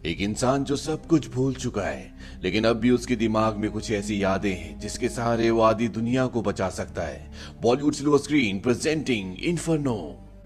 एक इंसान जो सब कुछ भूल चुका है, लेकिन अब भी उसके दिमाग में कुछ ऐसी यादें हैं जिसके सहारे वो आधी दुनिया को बचा सकता है। Bollywood silver screen presenting inferno.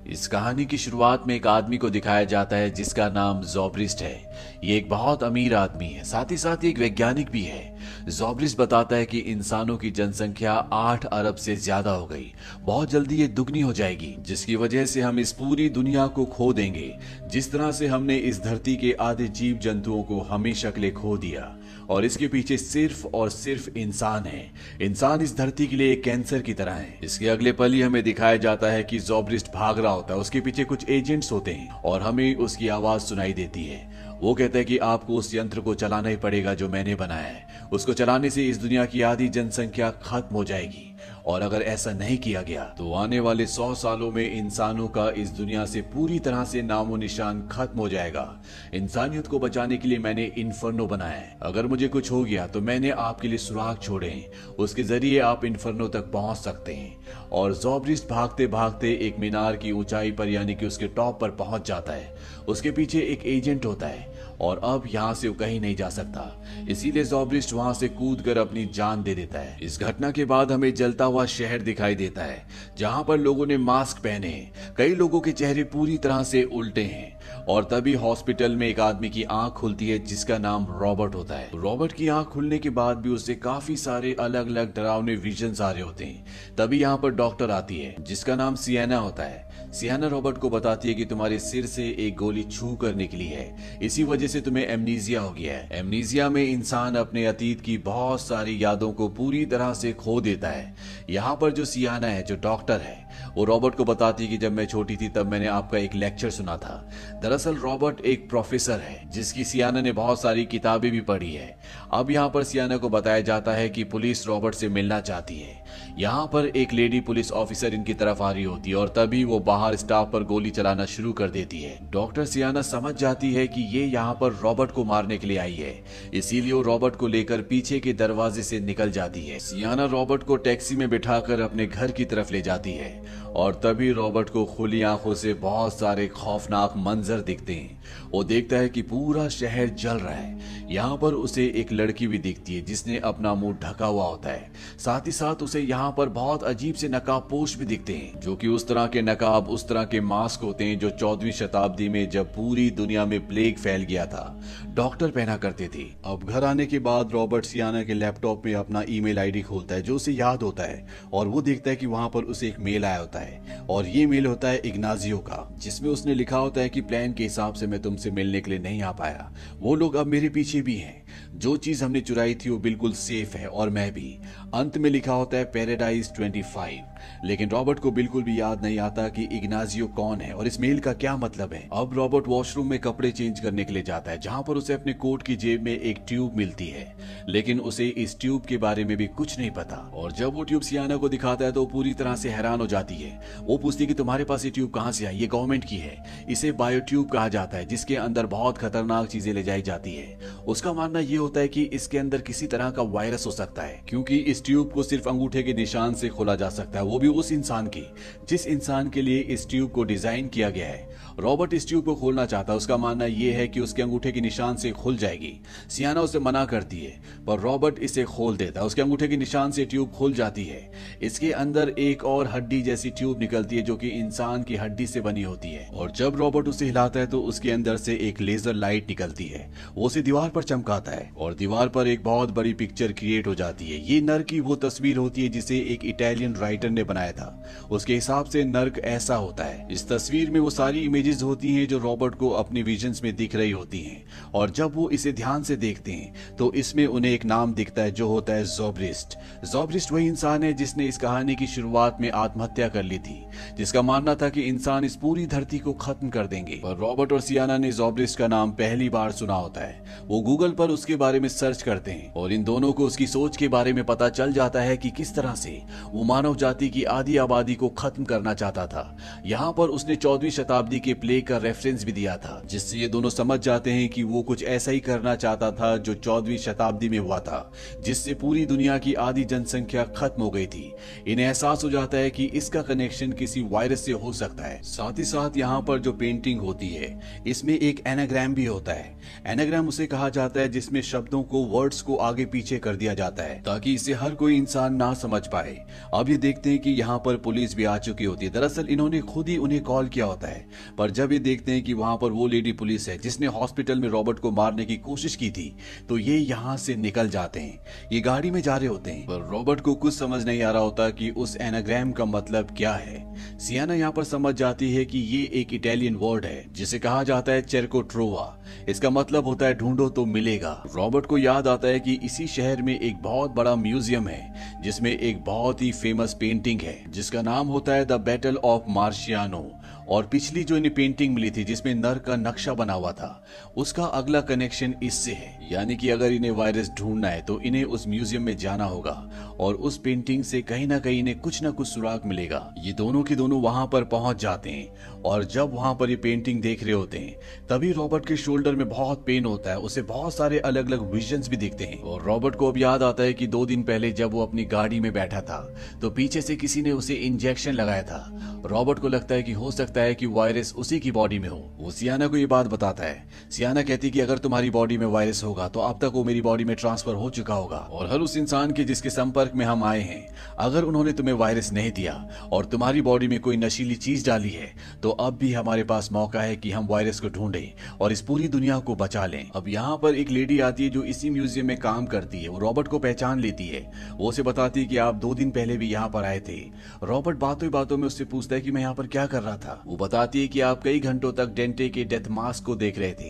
इस कहानी की शुरुआत में एक आदमी को दिखाया जाता है जिसका नाम ज़ोब्रिस्ट है। ये एक बहुत अमीर आदमी है, साथ ही साथ एक वैज्ञानिक भी है। ज़ोब्रिस्ट बताता है कि इंसानों की जनसंख्या 8 अरब से ज्यादा हो गई, बहुत जल्दी ये दुगनी हो जाएगी, जिसकी वजह से हम इस पूरी दुनिया को खो देंगे। जिस तरह से हमने इस धरती के आधे जीव जंतुओं को हमेशा के लिए खो दिया, और इसके पीछे सिर्फ और सिर्फ इंसान है। इंसान इस धरती के लिए एक कैंसर की तरह है। इसके अगले पल ही हमें दिखाया जाता है कि ज़ोब्रिस्ट भाग रहा होता है, उसके पीछे कुछ एजेंट्स होते हैं और हमें उसकी आवाज सुनाई देती है। वो कहता है कि आपको उस यंत्र को चलाना ही पड़ेगा जो मैंने बनाया है। उसको चलाने से इस दुनिया की आधी जनसंख्या खत्म हो जाएगी, और अगर ऐसा नहीं किया गया तो आने वाले 100 सालों में इंसानों का इस दुनिया से पूरी तरह से नामो निशान खत्म हो जाएगा। इंसानियत को बचाने के लिए मैंने इन्फर्नो बनाया है। अगर मुझे कुछ हो गया तो मैंने आपके लिए सुराग छोड़े हैं, उसके जरिए आप इन्फर्नो तक पहुंच सकते हैं। और ज़ोब्रिस्ट भागते भागते एक मीनार की ऊंचाई पर, यानी कि उसके टॉप पर पहुंच जाता है। उसके पीछे एक एजेंट होता है और अब यहाँ से वो कहीं नहीं जा सकता, इसीलिए ज़ोब्रिस्ट वहां से कूदकर अपनी जान दे देता है। इस घटना के बाद हमें जलता हुआ शहर दिखाई देता है, जहां पर लोगों ने मास्क पहने हैं। कई लोगों के चेहरे पूरी तरह से उल्टे हैं। और तभी हॉस्पिटल में एक आदमी की आंख खुलती है जिसका नाम रॉबर्ट होता है। रॉबर्ट की आंख खुलने के बाद भी उसे काफी सारे अलग अलग डरावने विजन्स आ रहे होते हैं। तभी यहाँ पर डॉक्टर आती है जिसका नाम सियाना होता है। सियाना रॉबर्ट को बताती है कि तुम्हारे सिर से एक गोली छू कर निकली है, इसी वजह से तुम्हें एमनीजिया हो गया है। एमनीजिया में इंसान अपने अतीत की बहुत सारी यादों को पूरी तरह से खो देता है। यहाँ पर जो सियाना है, जो डॉक्टर है, वो रॉबर्ट को बताती है कि जब मैं छोटी थी तब मैंने आपका एक लेक्चर सुना था। दरअसल रॉबर्ट एक प्रोफेसर है जिसकी सियाना ने बहुत सारी किताबें भी पढ़ी है। अब यहाँ पर सियाना को बताया जाता है कि पुलिस रॉबर्ट से मिलना चाहती है। यहाँ पर एक लेडी पुलिस ऑफिसर इनकी तरफ आ रही होती है और तभी वो बाहर स्टाफ पर गोली चलाना शुरू कर देती है। डॉक्टर सियाना समझ जाती है कि ये यहाँ पर रॉबर्ट को मारने के लिए आई है, इसीलिए वो रॉबर्ट को लेकर पीछे के दरवाजे से निकल जाती है। सियाना रॉबर्ट को टैक्सी में बिठाकर अपने घर की तरफ ले जाती है और तभी रॉबर्ट को खुली आंखों से बहुत सारे खौफनाक मंजर दिखते हैं। वो देखता है कि पूरा शहर जल रहा है। यहाँ पर उसे एक लड़की भी दिखती है जिसने अपना मुंह ढका हुआ होता है। साथ ही साथ उसे यहाँ पर बहुत अजीब से नकाबपोश भी दिखते हैं, जो कि उस तरह के नकाब, उस तरह के मास्क होते हैं जो 14वीं शताब्दी में जब पूरी दुनिया में प्लेग फैल गया था, डॉक्टर पहना करते थे। अब घर आने के बाद रॉबर्ट सियाना के लैपटॉप में अपना ईमेल आईडी खोलता है जो उसे याद होता है, और वो देखता है कि वहां पर उसे एक मेल आया होता है, और ये मेल होता है इग्नाजियो का, जिसमें उसने लिखा होता है कि प्लान के हिसाब से मैं तुमसे मिलने के लिए नहीं आ पाया। वो लोग अब मेरे पीछे भी हैं। जो चीज हमने चुराई थी वो बिल्कुल सेफ है और मैं भी। अंत में लिखा होता है पैराडाइज 25। लेकिन रॉबर्ट को बिल्कुल भी याद नहीं आता कि इग्नाजियो कौन है और इस मेल का क्या मतलब है। अब रॉबर्ट वॉशरूम में कपड़े चेंज करने के लिए जाता है, जहां पर उसे अपने कोट की जेब में एक ट्यूब मिलती है, लेकिन उसे इस ट्यूब के बारे में भी कुछ नहीं पता। और जब वो ट्यूब सियाना को दिखाता है तो पूरी तरह से हैरान हो जाती है। वो पूछती है कि तुम्हारे पास ये ट्यूब कहां से आई? ये गवर्नमेंट की है, इसे बायो ट्यूब कहा जाता है, जिसके अंदर बहुत खतरनाक चीजें ले जाई जाती है। उसका मानना ये होता है कि इसके अंदर किसी तरह का वायरस हो सकता है, क्योंकि इस ट्यूब को सिर्फ अंगूठे के निशान से खोला जा सकता है, वो भी उस इंसान की जिस इंसान के लिए इस ट्यूब को डिजाइन किया गया है। रॉबर्ट इस ट्यूब को खोलना चाहता है, उसका मानना यह है कि उसके अंगूठे के निशान से खुल जाएगी। सियाना उसे मना करती है, पर रॉबर्ट इसे खोल देता है। उसके अंगूठे के निशान से ट्यूब खुल जाती है। इसके अंदर एक और हड्डी जैसी ट्यूब निकलती है जो कि इंसान की हड्डी से बनी होती है, और जब रॉबर्ट उसे हिलाता है तो उसके अंदर से एक लेजर लाइट निकलती है। वो उसे दीवार पर चमकाता है और दीवार पर एक बहुत बड़ी पिक्चर क्रिएट हो जाती है। ये नर्क की वो तस्वीर होती है जिसे एक इटालियन राइटर ने बनाया था। उसके हिसाब से नर्क ऐसा होता है। इस तस्वीर में वो सारी इमेजेस होती हैं जो रॉबर्ट को अपनी विजन्स में दिख रही होती हैं, और जब वो इसे ध्यान से देखते हैं तो इसमें उन्हें एक नाम दिखता है जो होता है ज़ोब्रिस्ट। ज़ोब्रिस्ट वही इंसान है जिसने इस कहानी की शुरुआत में आत्महत्या कर ली थी, जिसका मानना था कि इंसान इस पूरी धरती को खत्म कर देंगे। पर रॉबर्ट और सियाना ने ज़ोब्रिस्ट का नाम पहली बार सुना होता है। वो गूगल पर उसके बारे में सर्च करते हैं और इन दोनों को उसकी सोच के बारे में पता चल जाता है कि किस तरह से वो मानव जाति की आधी आबादी को खत्म करना चाहता था। यहाँ पर उसने 14वीं शताब्दी के के प्ले का रेफरेंस भी दिया था, जिससे ये दोनों समझ जाते हैं कि वो कुछ ऐसा ही करना चाहता था जो 14वीं शताब्दी में हुआ था, जिससे पूरी दुनिया की आधी जनसंख्या खत्म हो गई थी। इन्हें एहसास हो जाता है कि इसका कनेक्शन किसी वायरस से हो सकता है। साथ ही साथ यहाँ पर जो पेंटिंग होती है, इसमें एक एनाग्राम भी होता है। एनाग्राम उसे कहा जाता है जिसमें शब्दों को, वर्ड्स को आगे पीछे कर दिया जाता है ताकि इसे हर कोई इंसान ना समझ पाए। अब ये देखते हैं कि यहाँ पर पुलिस भी आ चुकी होती है। दरअसल इन्होंने खुद ही उन्हें कॉल किया होता है, पर जब ये देखते हैं कि वहां पर वो लेडी पुलिस है जिसने हॉस्पिटल में रॉबर्ट को मारने की कोशिश की थी, तो ये यहाँ से निकल जाते हैं। ये गाड़ी में जा रहे होते हैं, पर रॉबर्ट को कुछ समझ नहीं आ रहा होता कि उस एनाग्राम का मतलब क्या है। सियाना यहाँ पर समझ जाती है कि ये एक इटालियन वर्ड है जिसे कहा जाता है चेरको ट्रोवा। इसका मतलब होता है ढूंढो तो मिलेगा। रॉबर्ट को याद आता है कि इसी शहर में एक बहुत बड़ा म्यूजियम है जिसमें एक बहुत ही फेमस पेंटिंग है जिसका नाम होता है द बैटल ऑफ मार्शियानो। और पिछली जो इन्हें पेंटिंग मिली थी जिसमें नर का नक्शा बना हुआ था, उसका अगला कनेक्शन इससे है। यानी कि अगर इन्हें वायरस ढूंढना है तो इन्हें उस म्यूजियम में जाना होगा और उस पेंटिंग से कहीं ना कहीं इन्हें कुछ ना कुछ सुराग मिलेगा। ये दोनों के दोनों वहां पर पहुंच जाते हैं और जब वहां पर ये पेंटिंग देख रहे होते हैं, तभी रॉबर्ट के शोल्डर में बहुत पेन होता है। उसे बहुत सारे अलग अलग विजन्स भी दिखते हैं और रॉबर्ट को अब याद आता है कि 2 दिन पहले जब वो अपनी गाड़ी में बैठा था तो पीछे से किसी ने उसे इंजेक्शन लगाया था। रॉबर्ट को लगता है कि हो सकता है कि वायरस उसी की बॉडी में हो। वो सियाना को ये बात बताता है। सियाना कहती है कि अगर तुम्हारी बॉडी में वायरस होगा तो अब तक वो मेरी बॉडी में ट्रांसफर हो चुका होगा, और हर उस इंसान के जिसके संपर्क में हम आए हैं, अगर उन्होंने तुम्हें वायरस नहीं दिया और तुम्हारी बॉडी में कोई नशीली चीज डाली है, तो अब भी हमारे पास मौका है कि हम वायरस को ढूंढें और इस पूरी दुनिया को बचा लें। अब यहाँ पर एक लेडी आती है जो इसी म्यूजियम में काम करती है। वो रॉबर्ट को पहचान लेती है। वो उसे बताती है कि आप 2 दिन पहले भी यहाँ पर आए थे। रॉबर्ट बातों ही बातों में उससे पूछता है कि मैं यहाँ पर क्या कर रहा था। वो बताती है कि आप कई घंटों तक डेंटे के डेथ मास्क को देख रहे थे।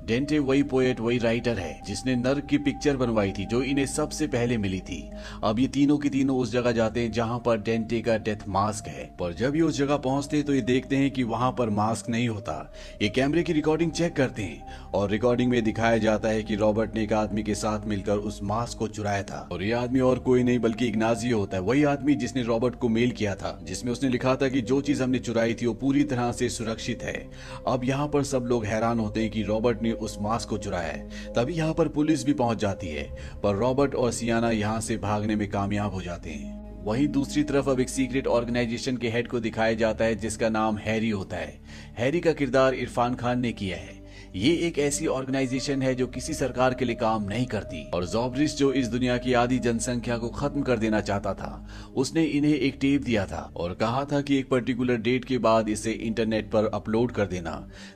डेंटे वही पोएट, वही राइटर है जिसने नर की पिक्चर बनवाई थी जो इन्हें सबसे पहले मिली थी। अब ये तीनों की तीनों उस जगह जाते हैं जहाँ पर डेंटे का डेथ मास्क है, पर जब ये उस जगह पहुंचते हैं तो ये देखते हैं कि वहां पर मास्क नहीं होता। ये कैमरे की रिकॉर्डिंग चेक करते हैं और रिकॉर्डिंग में दिखाया जाता है कि रॉबर्ट ने एक आदमी के साथ मिलकर उस मास्क को चुराया था, और ये आदमी और कोई नहीं बल्कि इग्नाजियो होता है, वही आदमी जिसने रॉबर्ट को मेल किया था जिसमें उसने लिखा था कि जो चीज हमने चुराई थी वो पूरी तरह से सुरक्षित है। अब यहाँ पर सब लोग हैरान होते हैं कि रॉबर्ट ने उस मास्क को चुराया है। तभी यहाँ पर पुलिस भी पहुंच जाती है, पर रॉबर्ट और सियाना यहाँ से भागने में कामयाब हो जाते हैं। वहीं दूसरी तरफ अब एक सीक्रेट ऑर्गेनाइजेशन के हेड को दिखाया जाता है जिसका नाम हैरी होता है। हैरी का किरदार इरफान खान ने किया है। ये एक ऐसी ऑर्गेनाइजेशन है जो किसी सरकार के लिए काम नहीं करती, और ज़ॉब्रिस जो इस दुनिया की आधी जनसंख्या को खत्म कर देना चाहता था, उसने इन्हें एक टेप दिया था और कहा था कि एक पर्टिकुलर डेट के बाद इसे इंटरनेट पर अपलोड कर देना।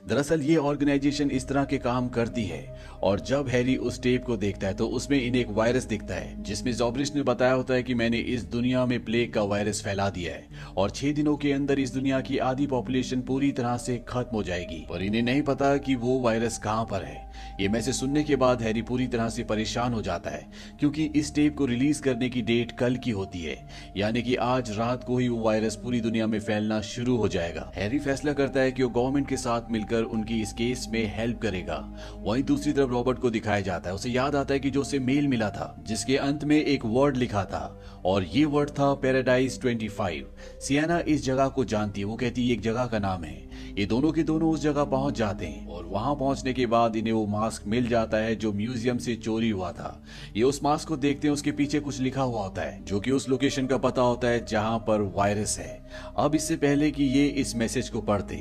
दरअसल ये ऑर्गेनाइजेशन इस तरह के काम करती है, और जब हैरी उस टेप को देखता है तो उसमें इन्हें एक वायरस दिखता है जिसमें ज़ॉब्रिस ने बताया होता है कि मैंने इस दुनिया में प्लेग का वायरस फैला दिया है और 6 दिनों के अंदर इस दुनिया की आधी पॉपुलेशन पूरी तरह से खत्म हो जाएगी। पर इन्हें नहीं पता कि वो वायरस कहां पर है। ये मैसेज सुनने के बाद हैरी पूरी तरह से परेशान हो जाता है क्योंकि इस टेप को रिलीज करने की डेट कल की होती है, यानी कि आज रात को ही वो वायरस पूरी दुनिया में फैलना शुरू हो जाएगा। हैरी फैसला करता है कि वो गवर्नमेंट के साथ मिलकर उनकी इस केस में हेल्प करेगा। वहीं दूसरी तरफ रॉबर्ट को दिखाया जाता है। उसे याद आता है कि जो उसे मेल मिला था जिसके अंत में एक वर्ड लिखा था, और ये वर्ड था पैराडाइज 25। सियाना इस जगह को जानती है। वो कहती है एक जगह का नाम है। ये दोनों के दोनों उस जगह पहुंच जाते हैं और वहां पहुंचने के बाद इन्हें वो मास्क मिल जाता है जो म्यूजियम से चोरी हुआ था। ये उस मास्क को देखते हैं, उसके पीछे कुछ लिखा हुआ होता है जो कि उस लोकेशन का पता होता है जहां पर वायरस है। अब इससे पहले कि ये इस मैसेज को पढ़ते,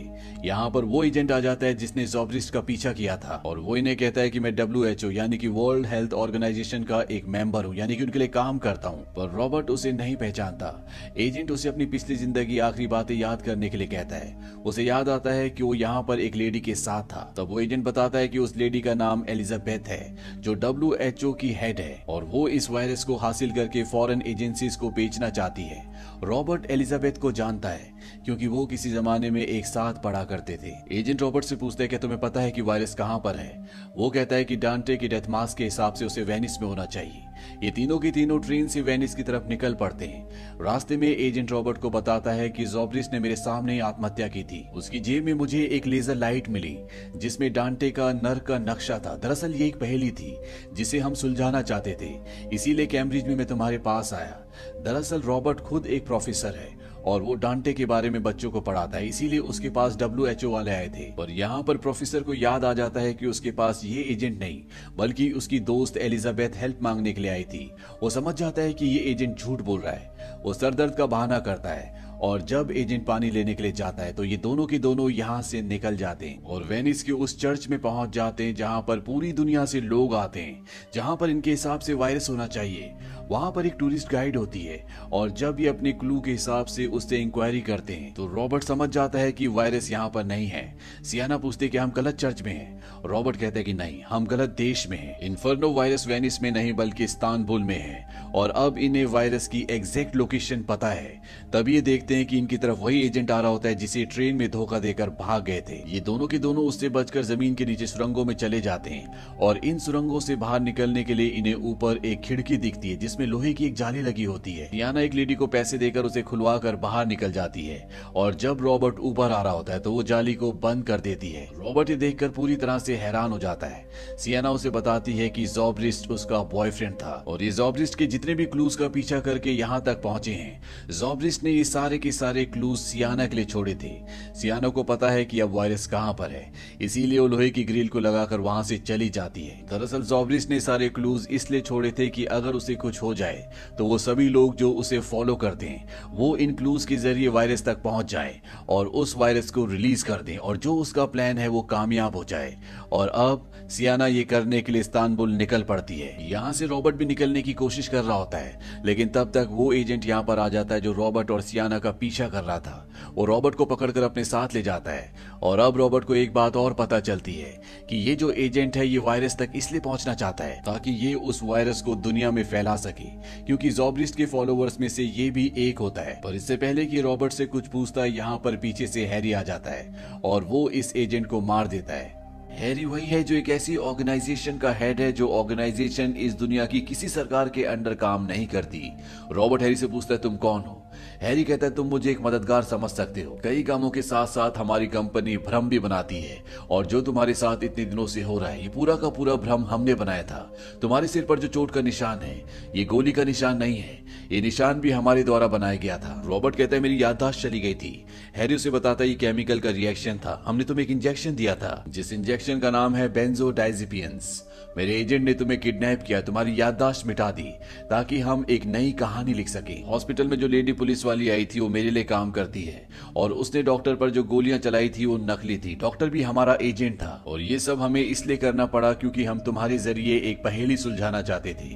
यहाँ पर वो एजेंट आ जाता है जिसने ज़ॉब्रिस का पीछा किया था, और वो इन्हें कहता है कि मैं WHO यानी कि वर्ल्ड हेल्थ ऑर्गेनाइजेशन का एक मेंबर हूँ, यानी कि उनके लिए काम करता हूँ। पर रॉबर्ट उसे नहीं पहचानता। एजेंट उसे अपनी पिछली जिंदगी आखिरी बातें याद करने के लिए कहता है। उसे याद आता है कि वो यहाँ पर एक लेडी के साथ था। तब वो एजेंट बताता है कि उस लेडी का नाम एलिजाबेथ है जो WHO की हेड है, और वो इस वायरस को हासिल करके फॉरेन एजेंसीज को बेचना चाहती है। रॉबर्ट एलिजाबेथ को जानता है क्योंकि वो किसी जमाने में एक साथ पढ़ा करते थे। एजेंट रॉबर्ट से पूछता है कि तुम्हें पता है कि वायरस कहां पर है। वो कहता है कि डांटे की डेथ मास्क के हिसाब से उसे वेनिस में होना चाहिए। ये तीनों की तीनों ट्रेन से वेनिस की तरफ निकल पड़ते हैं। रास्ते में एजेंट रॉबर्ट को बताता है कि ज़ॉब्रिस ने मेरे सामने ही आत्महत्या की थी। उसकी जेब में मुझे एक लेजर लाइट मिली जिसमें डांटे का नर का नक्शा था। दरअसल ये एक पहेली थी जिसे हम सुलझाना चाहते थे, इसीलिए कैम्ब्रिज में मैं तुम्हारे पास आया। दरअसल रॉबर्ट खुद एक प्रोफेसर है और वो डांटे के बारे में बच्चों को पढ़ाता है, इसीलिए उसके पास WHO वाले आए थे। पर यहाँ पर प्रोफेसर को याद आ जाता है कि उसके पास ये एजेंट नहीं बल्कि उसकी दोस्त एलिजाबेथ हेल्प मांगने के लिए आई थी। वो समझ जाता है कि ये एजेंट झूठ बोल रहा है। वो सरदर्द का बहाना करता है और जब एजेंट पानी लेने के लिए जाता है तो ये दोनों के दोनों यहाँ से निकल जाते हैं और वेनिस के उस चर्च में पहुंच जाते हैं जहां पर पूरी दुनिया से लोग आते हैं, जहां पर इनके हिसाब से वायरस होना चाहिए। वहां पर एक टूरिस्ट गाइड होती है और जब ये अपने क्लू के हिसाब से उससे इंक्वायरी करते हैं तो रॉबर्ट समझ जाता है कि वायरस यहाँ पर नहीं है। सियाना पूछते कि हम गलत चर्च में हैं। रॉबर्ट कहते हैं कि नहीं, हम गलत देश में हैं। इन्फर्नो वायरस वेनिस में नहीं बल्कि इस्तांबुल में है और अब इन्हें वायरस की एग्जैक्ट लोकेशन पता है। तब ये देखते हैं कि इनकी तरफ वही एजेंट आ रहा होता है जिसे ट्रेन में धोखा देकर भाग गए थे। ये दोनों के दोनों उससे बचकर जमीन के नीचे सुरंगों में चले जाते हैं और इन सुरंगों से बाहर निकलने के लिए इन्हें ऊपर एक खिड़की दिखती है जिसमें लोहे की एक जाली लगी होती है। सियाना एक लेडी को पैसे देकर उसे खुलवा कर बाहर निकल जाती है और जब रॉबर्ट ऊपर आ रहा होता है तो वो जाली को बंद कर देती है। रॉबर्ट ये देखकर पूरी तरह से हैरान हो जाता है। सियाना उसे बताती है कि ज़ॉब्रिस्ट उसका बॉयफ्रेंड था और ये ज़ॉब्रिस्ट के जितने भी क्लूज का पीछा करके यहाँ तक पहुंचे हैं। ज़ॉब्रिस्ट ने ये सारे के सारे क्लूज सियाना के लिए छोड़े थे। सियाना को पता है कि अब वायरस कहां पर है, इसीलिए वो लोहे की ग्रिल को लगाकर वहां से चली जाती है। दरअसल ज़ॉब्रिस्ट ने सारे क्लूज इसलिए छोड़े थे कि अगर उसे कुछ हो जाए तो वो सभी लोग जो उसे फॉलो करते हैं वो इन क्लूज के जरिए वायरस तक पहुंच जाए और उस वायरस को रिलीज कर दें और जो उसका प्लान है वो कामयाब हो जाए। और अब सियाना ये करने के लिए इस्तांबुल निकल पड़ती है। यहाँ से रॉबर्ट भी निकलने की कोशिश कर रहा होता है लेकिन तब तक वो एजेंट यहाँ पर आ जाता है जो रॉबर्ट और सियाना का पीछा कर रहा था। वो रॉबर्ट को पकड़कर अपने साथ ले जाता है और अब रॉबर्ट को एक बात और पता चलती है कि ये जो एजेंट है ये वायरस तक इसलिए पहुंचना चाहता है ताकि ये उस वायरस को दुनिया में फैला सके, क्योंकि ज़ॉब्रिस्ट के फॉलोवर्स में से ये भी एक होता है। पर इससे पहले कि रॉबर्ट से कुछ पूछता है यहाँ पर पीछे से हैरी आ जाता है और वो इस एजेंट को मार देता है। हैरी वही है जो एक ऐसी ऑर्गेनाइजेशन का हेड है जो ऑर्गेनाइजेशन इस दुनिया की किसी सरकार के अंडर काम नहीं करती। रॉबर्ट हैरी से पूछता है तुम कौन हो। हैरी कहता है तुम मुझे एक मददगार समझ सकते हो, कई कामों के साथ साथ हमारी कंपनी भ्रम भी बनाती है और जो तुम्हारे साथ इतने दिनों से हो रहा है ये पूरा का पूरा भ्रम हमने बनाया था। तुम्हारे सिर पर जो चोट का निशान है ये गोली का निशान नहीं है, ये निशान भी हमारे द्वारा बनाया गया था। रॉबर्ट कहता है मेरी याददाश्त चली गई थी। हैरी उसे बताता है ये केमिकल का रिएक्शन था, हमने तुम्हें एक इंजेक्शन दिया था जिस इंजेक्शन का नाम है बेंजोडाइजेपियंस। मेरे एजेंट ने तुम्हें किडनैप किया, तुम्हारी याददाश्त मिटा दी ताकि हम एक नई कहानी लिख सके। हॉस्पिटल में जो लेडी पुलिस वाली आई थी वो मेरे लिए काम करती है और उसने डॉक्टर पर जो गोलियां चलाई थी वो नकली थी। डॉक्टर भी हमारा एजेंट था और ये सब हमें इसलिए करना पड़ा क्योंकि हम तुम्हारे जरिए एक पहेली सुलझाना चाहते थे।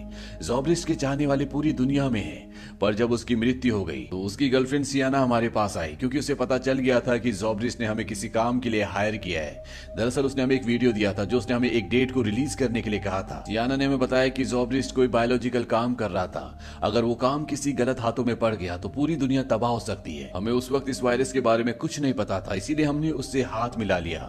ज़ॉब्रिस्ट के चाहने वाले पूरी दुनिया में हैं, पर जब उसकी मृत्यु हो गई तो उसकी गर्लफ्रेंड सियाना हमारे पास आई क्योंकि उसे पता चल गया था कि ज़ॉब्रिस्ट ने हमें किसी काम के लिए हायर किया है। दरअसल उसने हमें एक वीडियो दिया था जो उसने हमें एक डेट को रिलीज करने के लिए कहा था। सियाना ने हमें बताया कि ज़ॉब्रिस्ट कोई बायोलॉजिकल काम कर रहा था, अगर वो काम किसी गलत हाथों में पड़ गया तो पूरी दुनिया तबाह हो सकती है। हमें उस वक्त इस वायरस के बारे में कुछ नहीं पता था, इसीलिए हमने उससे हाथ मिला लिया।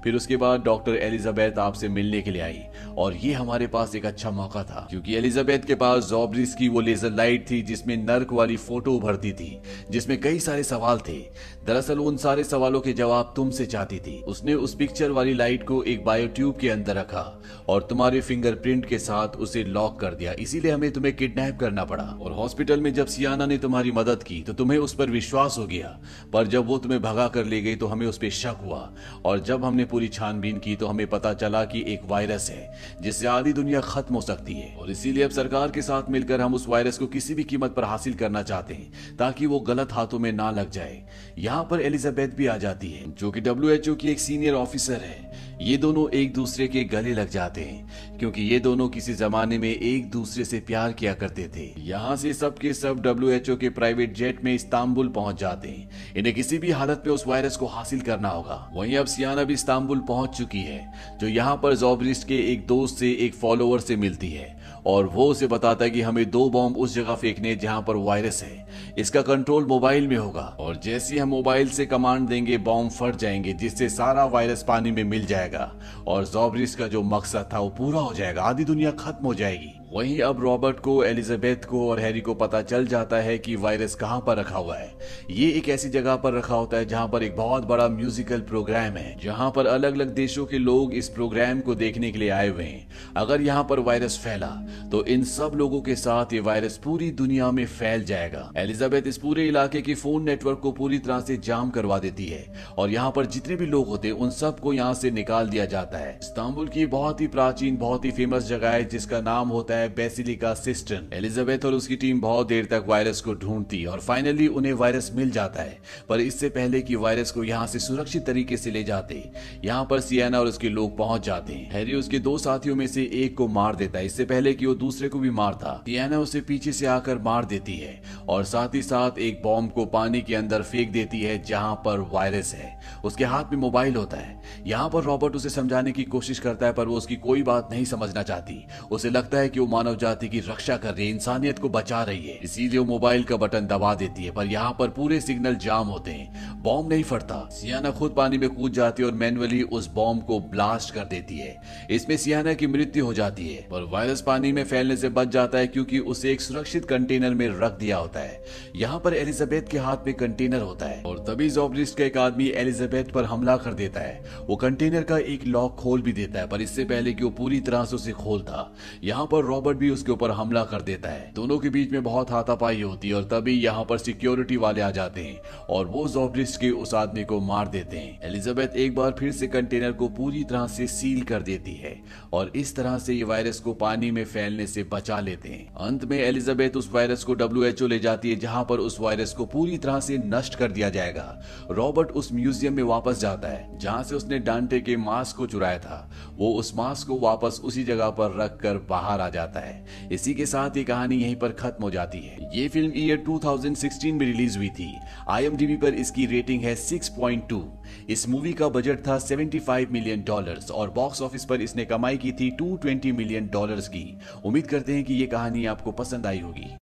फिर उसके बाद डॉक्टर एलिजाबेथ आपसे मिलने के लिए आई और ये हमारे पास एक अच्छा मौका था क्योंकि एलिजाबेथ के पास ज़ॉब्रिस्ट की वो लेजर लाइट थी जिसमें नर्क वाली फोटो उभरती थी जिसमें कई सारे सवाल थे। दरअसल उन सारे सवालों के जवाब तुमसे चाहती थी। उसने उस पिक्चर वाली लाइट को एक बायो ट्यूब के अंदर रखा और तुम्हारे फिंगरप्रिंट के साथ उसे लॉक कर दिया, इसीलिए हमें तुम्हें किडनैप करना पड़ा। और हॉस्पिटल में जब सियाना ने तुम्हारी मदद की तो तुम्हें उस पर विश्वास हो गया, पर जब वो तुम्हें भगा कर ले गई तो हमें उस पर शक हुआ और जब हमने पूरी छानबीन की तो हमें पता चला कि एक वायरस है जिससे आधी दुनिया खत्म हो सकती है और इसीलिए अब सरकार के साथ मिलकर हम उस वायरस को किसी भी कीमत पर हासिल करना चाहते हैं ताकि वो गलत हाथों में ना लग जाए। यहाँ पर एलिजाबेथ भी आ जाती है जो कि WHO की एक सीनियर ऑफिसर है। ये दोनों एक दूसरे के गले लग जाते हैं क्योंकि ये दोनों किसी जमाने में एक दूसरे से प्यार किया करते थे। यहाँ से सब के सब WHO के प्राइवेट जेट में इस्तांबुल पहुंच जाते हैं। इन्हें किसी भी हालत में उस वायरस को हासिल करना होगा। वहीं अब सियाना भी इस्तांबुल पहुंच चुकी है जो यहाँ पर ज़ॉब्रिस्ट के एक दोस्त से एक फॉलोअर से मिलती है और वो उसे बताता है कि हमें 2 बॉम्ब उस जगह फेंकने जहाँ पर वायरस है, इसका कंट्रोल मोबाइल में होगा और जैसे हम मोबाइल से कमांड देंगे बॉम्ब फट जाएंगे जिससे सारा वायरस पानी में मिल जाएगा और ज़ॉब्रिस्ट का जो मकसद था वो पूरा हो जाएगा, आधी दुनिया खत्म हो जाएगी। वहीं अब रॉबर्ट को, एलिजाबेथ को और हैरी को पता चल जाता है कि वायरस कहां पर रखा हुआ है। ये एक ऐसी जगह पर रखा होता है जहां पर एक बहुत बड़ा म्यूजिकल प्रोग्राम है, जहां पर अलग अलग देशों के लोग इस प्रोग्राम को देखने के लिए आए हुए हैं। अगर यहां पर वायरस फैला तो इन सब लोगों के साथ ये वायरस पूरी दुनिया में फैल जाएगा। एलिजाबेथ इस पूरे इलाके की फोन नेटवर्क को पूरी तरह से जाम करवा देती है और यहाँ पर जितने भी लोग होते हैं उन सबको यहाँ से निकाल दिया जाता है। इस्तांबुल की बहुत ही प्राचीन, बहुत ही फेमस जगह है जिसका नाम होता है बेसिलिका सिस्टर्न। एलिजाबेथ और उसकी टीम बहुत देर तक वायरस को ढूंढती और फाइनली उन्हें वायरस मिल जाता है। पर इससे पहले कि वायरस को यहाँ से सुरक्षित तरीके से ले जाते, यहाँ पर सियाना और उसके लोग पहुंच जाते हैं। हैरी उसके दो साथियों में से एक को मार देता है इससे पहले कि वो दूसरे को भी मारता। सियाना उसे पीछे से आकर मार देती है और साथ ही साथ एक बॉम्ब को पानी के अंदर फेंक देती है जहां पर वायरस है। उसके हाथ में मोबाइल होता है। यहाँ पर रॉबर्ट उसे समझाने की कोशिश करता है पर वो उसकी कोई बात नहीं समझना चाहती। उसे लगता है कि वो मानव जाति की रक्षा कर रही है, इंसानियत को बचा रही है, इसीलिए वो मोबाइल का बटन दबा देती है। पर यहाँ पर पूरे सिग्नल जाम होते हैं, बॉम्ब नहीं फटता। सियाना खुद पानी में कूद जाती है और मैनुअली उस बॉम्ब को ब्लास्ट कर देती है। इसमें सियाना की मृत्यु हो जाती है पर वायरस पानी में फैलने से बच जाता है क्योंकि उसे एक सुरक्षित कंटेनर में रख दिया होता है। यहाँ पर एलिजाबेथ के हाथ में कंटेनर होता है और तभी ज़ॉर्ब्रिस्ट का एक आदमी एलिजाबेथ पर हमला कर देता है। वो कंटेनर का एक लॉक खोल भी देता है पर इससे पहले कि वो पूरी तरह से उसे खोलता, यहाँ पर रॉबर्ट भी उसके ऊपर हमला कर देता है। दोनों के बीच में बहुत हाथापाई होती है और तभी यहाँ पर सिक्योरिटी वाले आ जाते हैं और वो ज़ॉर्ब्रिस्ट के उस आदमी को मार देते हैं। एलिजाबेथ एक बार फिर से कंटेनर को पूरी तरह से सील कर देती है और इस तरह से ये वायरस को पानी में फैलने से बचा लेते हैं। अंत में एलिजाबेथ उस वायरस को WHO ले जाती है जहां पर उस वायरस को पूरी तरह से नष्ट कर दिया जाएगा। रॉबर्ट उस म्यूजियम में वापस जाता है जहां से उसने डांटे के मास्क को चुराया था। वो उस मास्क को वापस उसी जगह पर रख कर बाहर आ जाता है। इसी के साथ ये कहानी यहीं पर खत्म हो जाती है। ये फिल्म ईयर 2016 में रिलीज हुई थी। IMDb पर इसकी रेटिंग है 6.2। इस मूवी का बजट था $75 मिलियन और बॉक्स ऑफिस पर इसने कमाई की थी $220 मिलियन की। उम्मीद करते हैं कि ये कहानी आपको पसंद आई होगी।